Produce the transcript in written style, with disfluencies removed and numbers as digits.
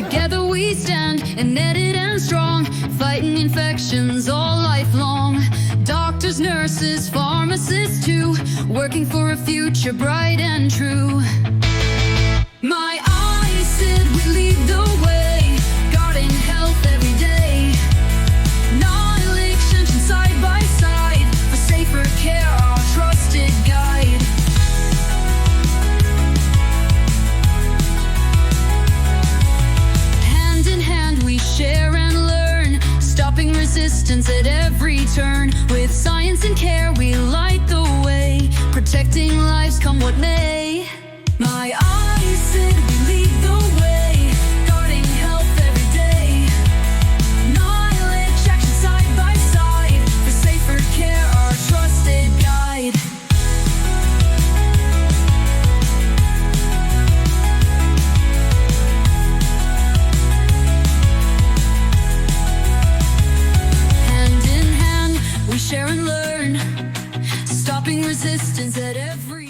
Together we stand, netted and strong, fighting infections all lifelong. Doctors, nurses, pharmacists too, working for a future bright and true. My eyes said we lead the way, guarding health every day. Knowledge and side by side, for safer care, our trusted guide. Hand in hand we share and learn, stopping resistance at every turn. With science and care we light the way, protecting lives come what may. My eyes said we lead the way, guarding health every day. Knowledge, action side by side, for safer care, our trusted guide. Hand in hand, we share and learn, stopping resistance at every